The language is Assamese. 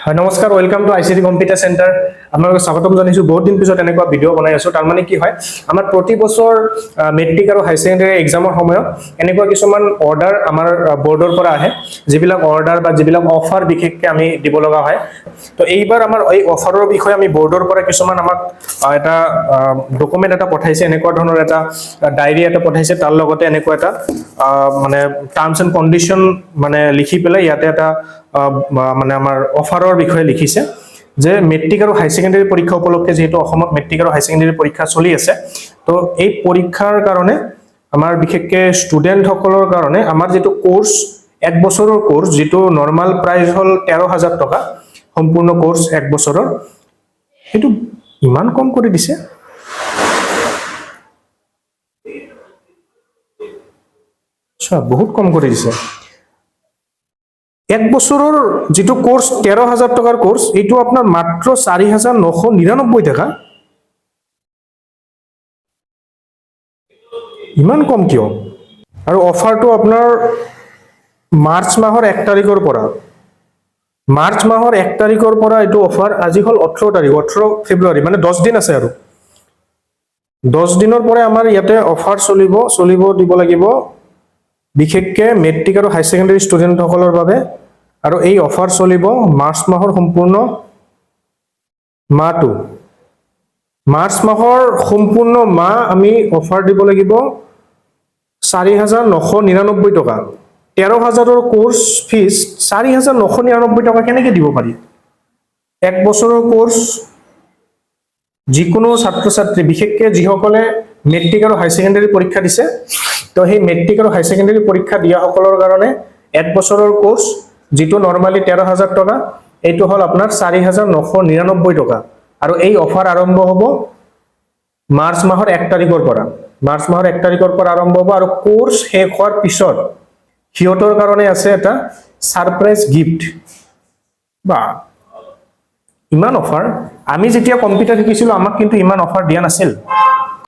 হয় নমস্কাৰ welcome to ICT computer centre আপোনালোকক স্বাগতম জনাইছো বহুত দিন পিছত এনেকুৱা ভিডিও বনাই আছো তাৰ মানে কি হয় আমাৰ প্ৰতি বছৰ মেট্ৰিক আৰু হাই সেকেন্ডাৰী এক্সামৰ সময়ত এনেকুৱা কিছুমান অৰ্ডাৰ আমাৰ বৰ্ডৰ পৰা আহে যিবিলাক অৰ্ডাৰ বা যিবিলাক অফাৰ বিশেষকৈ আমি দিব লগা হয় তো এইবাৰ আমাৰ এই অফাৰৰ বিষয়ে আমি বৰ্ডৰ পৰা কিছুমান আমাক এটা ডকুমেন্ট এটা পঠাইছে এনেকুৱা ধৰণৰ এটা ডায়েৰী এটা পঠাইছে তাৰ লগতে এনেকুৱা এটা মানে টাৰ্মছ এণ্ড কণ্ডিশ্যন মানে লিখি পেলাই ইয়াতে এটা মানে আমাৰ অফাৰৰ বিষয়ে লিখিছে যে মেট্ৰিক আৰু হাই সেকেন্ডাৰী পৰীক্ষা উপলক্ষে যেহেতু অসমত মেট্ৰিক আৰু হাই সেকেন্ডাৰী পৰীক্ষা চলি আছে তো এই পৰীক্ষাৰ কাৰণে আমাৰ বিশেষকৈ ষ্টুডেন্ট সকলৰ কাৰণে আমাৰ যেটো কোৰ্স এক বছৰৰ কোৰ্স যেটো নৰমাল প্ৰাইস হল 13,000 টকা সম্পূৰ্ণ কোৰ্স এক বছৰৰ হেতু ইমান কম কৰি দিছে আচ্ছা বহুত কম কৰি দিছে এক বছৰৰ যেটো কোৰ্স 13,000 টাকাৰ কোৰ্স এইটো আপনাৰ মাত্ৰ 4,999 টাকা ইমান কম কিয় আৰু অফাৰটো আপোনাৰ মাৰ্চ মাহৰ 1 তাৰিখৰ পৰা মাৰ্চ মাহৰ 1 তাৰিখৰ পৰা এইটো অফাৰ আজি হল 18 তাৰিখ 18 ফেব্ৰুৱাৰী মানে 10 দিন আছে আৰু 10 দিনৰ পৰা আমাৰ ইয়াতে অফাৰ চলিব দিব লাগিব বিশেষকৈ মেট্ৰিক আৰু হাই সেকেন্ডাৰী ষ্টুডেন্ট সকলৰ বাবে আৰু এই অফাৰ চলিব মাৰ্চ মাহৰ সম্পূৰ্ণ মাহটো মাৰ্চ মাহৰ সম্পূৰ্ণ মাহ আমি অফাৰ দিব লাগিব 4,999 টকা 13,000ৰ কোৰ্স ফিস 4,999 টকা কেনেকৈ দিব পাৰি এক বছৰৰ কোৰ্স যিকোনো ছাত্ৰ ছাত্ৰী বিশেষকৈ যিসকলে মেট্ৰিক আৰু হাই সেকেন্ডাৰী পৰীক্ষা দিছে তো সেই মেট্ৰিক আৰু হাই সেকেন্ডাৰী পৰীক্ষা দিয়া সকলৰ কাৰণে এক বছৰৰ কোৰ্স যেটো নৰমালি 13,000 টাকা এইটো হল আপনাৰ 4,999 টাকা আৰু এই অফাৰ আৰম্ভ হ'ব মাৰ্চ মাহৰ 1 তাৰিখৰ পৰা মাৰ্চ মাহৰ 1 তাৰিখৰ পৰা আৰম্ভ হ'ব আৰু কোৰ্স শেষ হোৱাৰ পিছত হিয়তৰ কাৰণে আছে এটা সাৰপ্ৰাইজ গিফট বা ইমান অফাৰ আমি যেতিয়া কম্পিউটাৰ শিকিছিলো আমাক কিন্তু ইমান অফাৰ দিয়া নাছিল